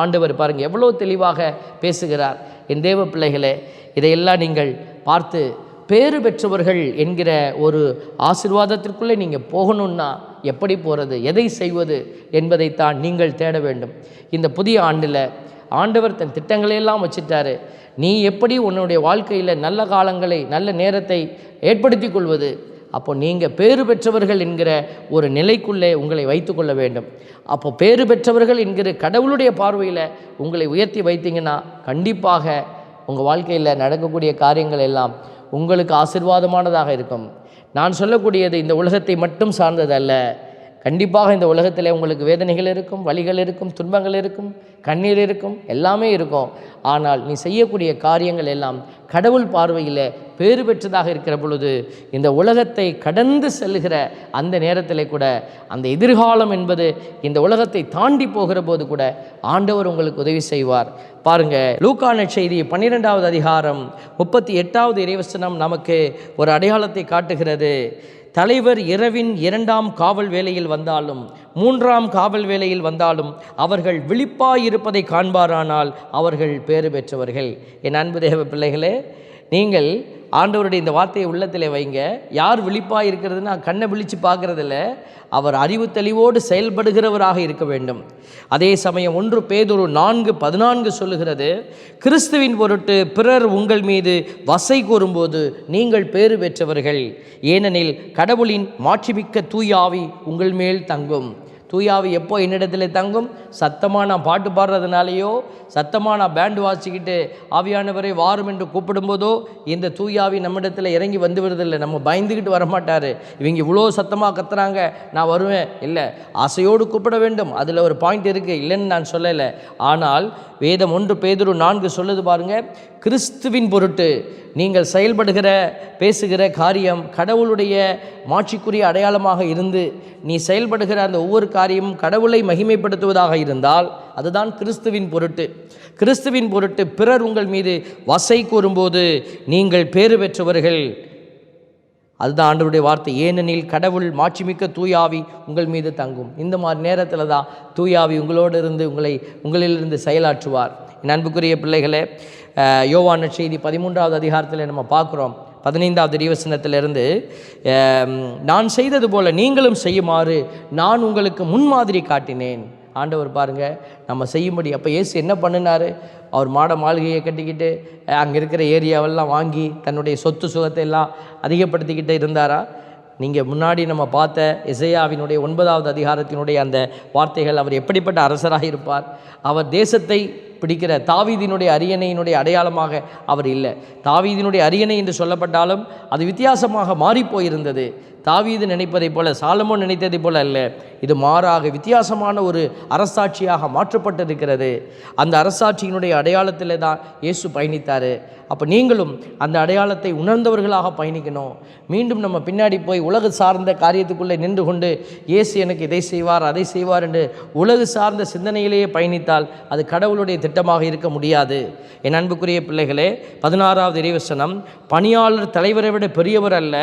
ஆண்டவர் பாருங்கள் எவ்வளோ தெளிவாக பேசுகிறார். என் தேவ பிள்ளைகளே, இதையெல்லாம் நீங்கள் பார்த்து பேறு பெற்றவர்கள் என்கிற ஒரு ஆசீர்வாதத்திற்குள்ளே நீங்கள் போகணுன்னா எப்படி போகிறது, எதை செய்வது என்பதைத்தான் நீங்கள் தேட வேண்டும். இந்த புதிய ஆண்டில் ஆண்டவர் தன் திட்டங்களையெல்லாம் வச்சுட்டாரு. நீ எப்படி உன்னுடைய வாழ்க்கையில் நல்ல காலங்களை நல்ல நேரத்தை ஏற்படுத்தி கொள்வது? அப்போ நீங்கள் பேறு பெற்றவர்கள் என்கிற ஒரு நிலைக்குள்ளே உங்களை வைத்து கொள்ள வேண்டும். அப்போ பேறு பெற்றவர்கள் என்கிற கடவுளுடைய பார்வையில் உங்களை உயர்த்தி வைத்தீங்கன்னா கண்டிப்பாக உங்கள் வாழ்க்கையில் நடக்கக்கூடிய காரியங்கள் எல்லாம் உங்களுக்கு ஆசீர்வாதமானதாக இருக்கும். நான் சொல்லக்கூடியது இந்த உலகத்தை மட்டும் சார்ந்ததல்ல. கண்டிப்பாக இந்த உலகத்தில் உங்களுக்கு வேதனைகள் இருக்கும், வலிகள் இருக்கும், துன்பங்கள் இருக்கும், கண்ணீர் இருக்கும், எல்லாமே இருக்கும். ஆனால் நீ செய்யக்கூடிய காரியங்கள் எல்லாம் கடவுள் பார்வையில் பேறு பெற்றதாக இருக்கிற பொழுது இந்த உலகத்தை கடந்து செல்லுகிற அந்த நேரத்தில் கூட அந்த எதிர்காலம் என்பது இந்த உலகத்தை தாண்டி போகிற போது கூட ஆண்டவர் உங்களுக்கு உதவி செய்வார். பாருங்கள், லூக்கா நற்செய்தி 12வது அதிகாரம் 38வது இறைவசனம் நமக்கு ஒரு அடையாளத்தை காட்டுகிறது. தலைவர் இரவின் 2ஆம் காவல் வேளையில் வந்தாலும் 3ஆம் காவல் வேளையில் வந்தாலும் அவர்கள் விழிப்பாயிருப்பதை காண்பாரானால் அவர்கள் பேறு பெற்றவர்கள். என் அன்பு தேவ பிள்ளைகளே, நீங்கள் ஆண்டவருடைய இந்த வார்த்தையை உள்ளத்திலே வைங்க. யார் விழிப்பாக இருக்கிறதுனா கண்ணை விழித்து பார்க்குறதில்ல, அவர் அறிவு தெளிவோடு செயல்படுகிறவராக இருக்க வேண்டும். அதே சமயம் 1 பேதுரு 4:14 சொல்லுகிறது, கிறிஸ்துவின் பொருட்டு பிறர் உங்கள் மீது வசை கூறும்போது நீங்கள் பேறு பெற்றவர்கள், ஏனெனில் கடவுளின் மாட்சிமிக்க தூயாவி உங்கள் மேல் தங்கும். தூயாவி எப்போ என்னிடத்தில் தங்கும்? சத்தமாக நான் பாட்டு பாடுறதுனாலையோ, சத்தமாக நான் பேண்டு வாசிக்கிட்டு ஆவியானவரை வாரும் என்று கூப்பிடும்போதோ இந்த தூயாவி நம்மிடத்தில் இறங்கி வந்து விடுறதில்லை. நம்ம பயந்துக்கிட்டு வரமாட்டார். இவங்க இவ்வளோ சத்தமாக கத்துறாங்க, நான் வருவேன் இல்லை, ஆசையோடு கூப்பிட வேண்டும். அதில் ஒரு பாயிண்ட் இருக்குது, இல்லைன்னு நான் சொல்லலை. ஆனால் வேதம் 1 பேதுரு 4 சொல்லுது பாருங்கள், கிறிஸ்துவின் பொருட்டு நீங்கள் செயல்படுகிற பேசுகிற காரியம் கடவுளுடைய மாட்சிக்குரிய அடையாளமாக இருந்து நீ செயல்படுகிற அந்த ஒவ்வொரு காரியமும் கடவுளை மகிமைப்படுத்துவதாக இருந்தால் அதுதான் கிறிஸ்துவின் பொருட்டு. கிறிஸ்துவின் பொருட்டு பிறர் உங்கள் மீது வசை கூறும்போது நீங்கள் பேறு பெற்றவர்கள். அதுதான் ஆண்டவருடைய வார்த்தை. ஏனெனில் கடவுள் மாட்சிமிக்க தூயாவி உங்கள் மீது தங்கும். இந்த மாதிரி நேரத்தில் தான் தூயாவி உங்களோடு இருந்து உங்களிலிருந்து செயலாற்றுவார். என் அன்புக்குரிய பிள்ளைகளே, யோவான் நற்செய்தி 13வது அதிகாரத்தில் நம்ம பார்க்குறோம். 15வது இறைவசனத்திலிருந்து, நான் செய்தது போல நீங்களும் செய்யுமாறு நான் உங்களுக்கு முன்மாதிரி காட்டினேன். ஆண்டவர் பாருங்கள் நம்ம செய்யும்படி. அப்போ இயேசு என்ன பண்ணினார்? அவர் மாளிகையை கட்டிக்கிட்டு அங்கே இருக்கிற ஏரியாவெல்லாம் வாங்கி தன்னுடைய சொத்து சுகத்தை எல்லாம் அதிகப்படுத்திக்கிட்டு இருந்தாரா? நீங்கள் முன்னாடி நம்ம பார்த்த எசையாவினுடைய 9வது அதிகாரத்தினுடைய அந்த வார்த்தைகள், அவர் எப்படிப்பட்ட அரசராக இருப்பார்? அவர் தேசத்தை பிடிக்கிற தாவீதினுடைய அரியணையினுடைய அடையாளமாக அவர் இல்லை. தாவீதினுடைய அரியணை என்று சொல்லப்பட்டாலும் அது வித்தியாசமாக மாறிப்போயிருந்தது. தாவீது நினைப்பதைப் போல, சாலமோன் நினைத்ததைப் போல அல்ல. இது மாறாக வித்தியாசமான ஒரு அரசாட்சியாக மாற்றப்பட்டிருக்கிறது. அந்த அரசாட்சியினுடைய அடையாளத்தில் தான் இயேசு பயணித்தார். அப்போ நீங்களும் அந்த அடையாளத்தை உணர்ந்தவர்களாக பயணிக்கணும். மீண்டும் நம்ம பின்னாடி போய் உலக சார்ந்த காரியத்துக்குள்ளே நின்று கொண்டு இயேசு எனக்கு இதை செய்வார் அதை செய்வார் என்று உலகு சார்ந்த சிந்தனையிலேயே பயணித்தால் அது கடவுளுடைய திட்டமாக இருக்க முடியாது. என் அன்புக்குரிய பிள்ளைகளே, 16வது இறைவசனம், பணியாளர் தலைவரை விட பெரியவர் அல்ல,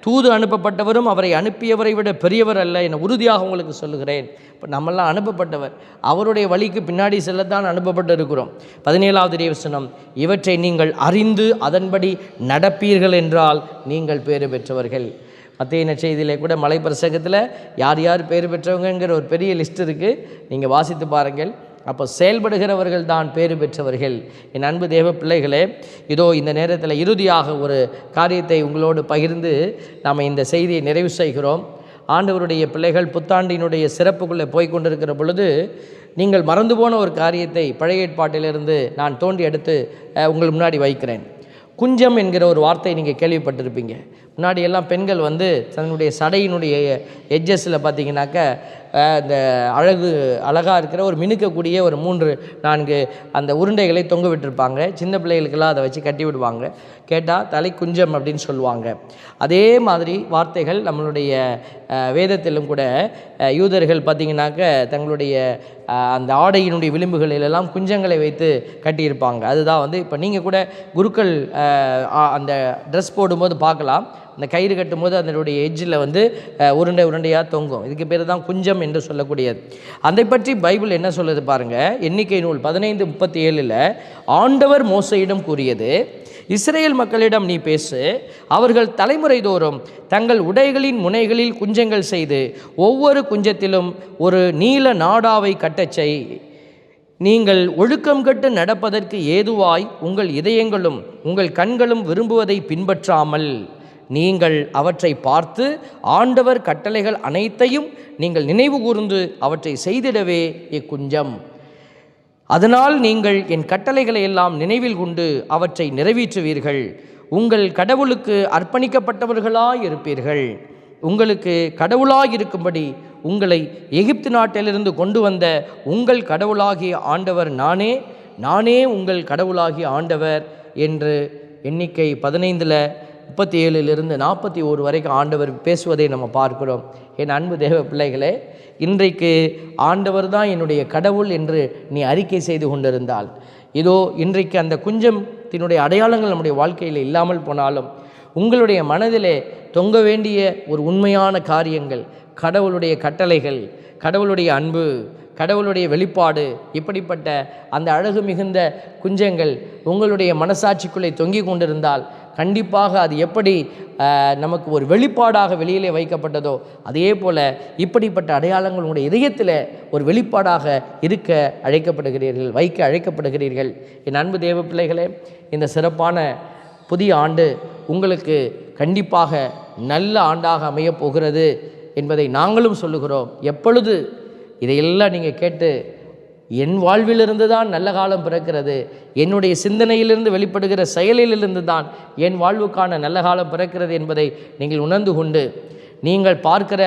தூது அனுப்பப்பட்டவரும் அவரை அனுப்பியவரை விட பெரியவர் அல்ல என உறுதியாக உங்களுக்கு சொல்லுகிறேன். இப்போ நம்மெல்லாம் அனுப்பப்பட்டவர், அவருடைய வழிக்கு பின்னாடி செல்லத்தான் அனுப்பப்பட்டு இருக்கிறோம். 17வது இறைவசனம், இவற்றை நீங்கள் அறிந்து அதன்படி நடப்பீர்கள் என்றால் நீங்கள் பேறு பெற்றவர்கள். மத்தேயு நற்செய்தியிலே கூட மலை பிரசங்கத்தில் யார் யார் பேறு பெற்றவங்கிற ஒரு பெரிய லிஸ்ட் இருக்குது, நீங்கள் வாசித்து பாருங்கள். அப்போ செயல்படுகிறவர்கள் தான் பேறு பெற்றவர்கள். என் அன்பு தேவ பிள்ளைகளே, இதோ இந்த நேரத்தில் இறுதியாக ஒரு காரியத்தை உங்களோடு பகிர்ந்து நாம் இந்த செய்தியை நிறைவு செய்கிறோம். ஆண்டவருடைய பிள்ளைகள் புத்தாண்டினுடைய சிறப்புக்குள்ளே போய்கொண்டிருக்கிற பொழுது நீங்கள் மறந்து போன ஒரு காரியத்தை பழைய ஏற்பாட்டிலிருந்து நான் தோண்டி எடுத்து உங்கள் முன்னாடி வைக்கிறேன். குஞ்சம் என்கிற ஒரு வார்த்தை நீங்கள் கேள்விப்பட்டிருப்பீங்க. முன்னாடி எல்லாம் பெண்கள் தன்னுடைய சடையினுடைய எட்ஜஸில் பார்த்தீங்கன்னாக்க இந்த அழகாக இருக்கிற ஒரு மினுக்கக்கூடிய ஒரு 3-4 அந்த உருண்டைகளை தொங்க விட்டுருப்பாங்க. சின்ன பிள்ளைகளுக்கெல்லாம் அதை வச்சு கட்டி விடுவாங்க. கேட்டால் தலை குஞ்சம் அப்படின்னு சொல்லுவாங்க. அதே மாதிரி வார்த்தைகள் நம்மளுடைய வேதத்திலும் கூட யூதர்கள் பார்த்திங்கனாக்க தங்களுடைய அந்த ஆடையினுடைய விளிம்புகளிலெல்லாம் குஞ்சங்களை வைத்து கட்டியிருப்பாங்க. அதுதான் இப்போ நீங்கள் கூட குருக்கள் அந்த ட்ரெஸ் போடும்போது பார்க்கலாம், அந்த கயிறு கட்டும்போது அதனுடைய எட்ஜில் உருண்டையாக தொங்கும். இதுக்கு பேர் தான் குஞ்சம் என்று சொல்லக்கூடியது. அதை பற்றி பைபிள் என்ன சொல்லுது பாருங்கள். எண்ணிக்கை நூல் 15:37 ஆண்டவர் மோசையிடம் கூறியது, இஸ்ரேல் மக்களிடம் நீ பேசு, அவர்கள் தலைமுறை தோறும் தங்கள் உடைகளின் முனைகளில் குஞ்சங்கள் செய்து ஒவ்வொரு குஞ்சத்திலும் ஒரு நீல நாடாவை கட்டச் செய். நீங்கள் ஒழுக்கம் கட்டு நடப்பதற்கு ஏதுவாய் உங்கள் இதயங்களும் உங்கள் கண்களும் விரும்புவதை பின்பற்றாமல் நீங்கள் அவற்றை பார்த்து ஆண்டவர் கட்டளைகள் அனைத்தையும் நீங்கள் நினைவு கூர்ந்து அவற்றை செய்திடவே இக்குஞ்சம். அதனால் நீங்கள் என் கட்டளைகளை எல்லாம் நினைவில் கொண்டு அவற்றை நிறைவேற்றுவீர்கள். உங்கள் கடவுளுக்கு அர்ப்பணிக்கப்பட்டவர்களாய் இருப்பீர்கள். உங்களுக்கு கடவுளாய் இருக்கும்படி உங்களை எகிப்து நாட்டிலிருந்து கொண்டு வந்த உங்கள் கடவுளாகிய ஆண்டவர் நானே உங்கள் கடவுளாகிய ஆண்டவர் என்று எண்ணிக்கை 15:37 41 வரைக்கும் ஆண்டவர் பேசுவதை நம்ம பார்க்கிறோம். என் அன்பு தேவ பிள்ளைகளே, இன்றைக்கு ஆண்டவர் தான் என்னுடைய கடவுள் என்று நீ அறிக்கை செய்து கொண்டிருந்தால், இதோ இன்றைக்கு அந்த குஞ்சத்தினுடைய அடையாளங்கள் நம்முடைய வாழ்க்கையில் இல்லாமல் போனாலும் உங்களுடைய மனதிலே தொங்க வேண்டிய ஒரு உண்மையான காரியங்கள், கடவுளுடைய கட்டளைகள், கடவுளுடைய அன்பு, கடவுளுடைய வெளிப்பாடு, இப்படிப்பட்ட அந்த அழகு மிகுந்த குஞ்சங்கள் உங்களுடைய மனசாட்சிக்குள்ளே தொங்கி கொண்டிருந்தால் கண்டிப்பாக அது எப்படி நமக்கு ஒரு வெளிப்பாடாக வெளியிலே வைக்கப்பட்டதோ அதே போல் இப்படிப்பட்ட அடையாளங்கள் உங்களுடைய இதயத்தில் ஒரு வெளிப்பாடாக இருக்க அழைக்கப்படுகிறீர்கள், வைக்க அழைக்கப்படுகிறீர்கள். என் அன்பு தேவ பிள்ளைகளே, இந்த சிறப்பான புதிய ஆண்டு உங்களுக்கு கண்டிப்பாக நல்ல ஆண்டாக அமையப் போகிறது என்பதை நாங்களும் சொல்லுகிறோம். எப்பொழுது இதையெல்லாம் நீங்கள் கேட்டு என் வாழ்விலிருந்து தான் நல்ல காலம் பிறக்கிறது, என்னுடைய சிந்தனையிலிருந்து வெளிப்படுகிற செயலிலிருந்து தான் என் வாழ்வுக்கான நல்ல காலம் பிறக்கிறது என்பதை நீங்கள் உணர்ந்து கொண்டு நீங்கள் பார்க்கிற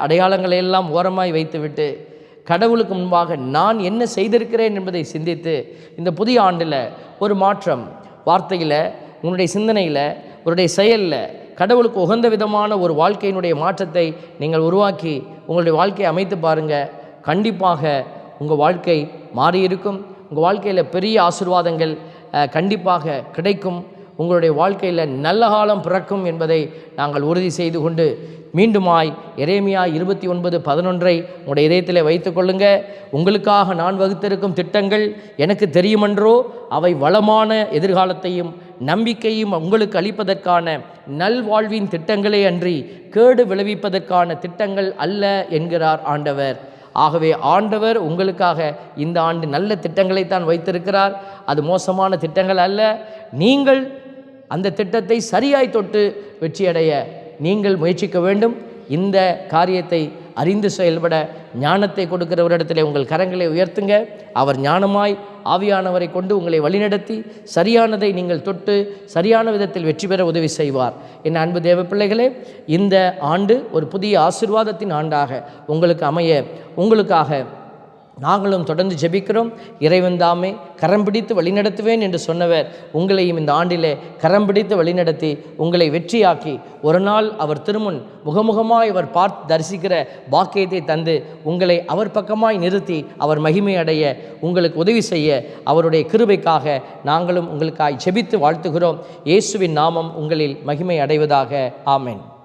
அடையாளங்களையெல்லாம் ஓரமாய் வைத்துவிட்டு கடவுளுக்கு முன்பாக நான் என்ன செய்திருக்கிறேன் என்பதை சிந்தித்து இந்த புதிய ஆண்டில் ஒரு மாற்றம், வார்த்தையில், உன்னுடைய சிந்தனையில், உன்னுடைய செயலில் கடவுளுக்கு உகந்த விதமான ஒரு வாழ்க்கையினுடைய மாற்றத்தை நீங்கள் உருவாக்கி உங்களுடைய வாழ்க்கையை அமைத்து பாருங்கள். கண்டிப்பாக உங்கள் வாழ்க்கை மாறியிருக்கும். உங்கள் வாழ்க்கையில் பெரிய ஆசீர்வாதங்கள் கண்டிப்பாக கிடைக்கும். உங்களுடைய வாழ்க்கையில் நல்ல காலம் பிறக்கும் என்பதை நாங்கள் உறுதி செய்து கொண்டு மீண்டுமாய் எரேமியா 29:11 உங்களுடைய இதயத்தில் வைத்து கொள்ளுங்க. உங்களுக்காக நான் வகுத்திருக்கும் திட்டங்கள் எனக்கு தெரியுமென்றோ, அவை வளமான எதிர்காலத்தையும் நம்பிக்கையும் உங்களுக்கு அளிப்பதற்கான நல்வாழ்வின் திட்டங்களே அன்றி கேடு விளைவிப்பதற்கான திட்டங்கள் அல்ல என்கிறார் ஆண்டவர். ஆகவே ஆண்டவர் உங்களுக்காக இந்த ஆண்டு நல்ல திட்டங்களைத்தான் வைத்திருக்கிறார். அது மோசமான திட்டங்கள் அல்ல. நீங்கள் அந்த திட்டத்தை சரியாய் தொட்டு வெற்றியடைய நீங்கள் முயற்சிக்க வேண்டும். இந்த காரியத்தை அறிந்து செயல்பட ஞானத்தை கொடுக்கிறவரிடத்தில் உங்கள் கரங்களை உயர்த்துங்க. அவர் ஞானமாய் ஆவியானவரை கொண்டு உங்களை வழிநடத்தி சரியானதை நீங்கள் தொட்டு சரியான விதத்தில் வெற்றி பெற உதவி செய்வார். என் அன்பு தேவ பிள்ளைகளே, இந்த ஆண்டு ஒரு புதிய ஆசீர்வாதத்தின் ஆண்டாக உங்களுக்கு அமைய உங்களுக்காக நாங்களும் தொடர்ந்து ஜெபிக்கிறோம். இறைவன் தாமே கரம் பிடித்து வழிநடத்துவேன் என்று சொன்னவர் உங்களையும் இந்த ஆண்டிலே கரம் பிடித்து வழிநடத்தி உங்களை வெற்றியாக்கி ஒரு நாள் அவர் திருமுன் முகமுகமாய் அவர் பார்த்து தரிசிக்கிற பாக்கியத்தை தந்து உங்களை அவர் பக்கமாய் நிறுத்தி அவர் மகிமை அடைய உங்களுக்கு உதவி செய்ய அவருடைய கிருபைக்காக நாங்களும் உங்களுக்காய் ஜெபித்து வாழ்த்துகிறோம். இயேசுவின் நாமம் உங்களில் மகிமை அடைவதாக. ஆமென்.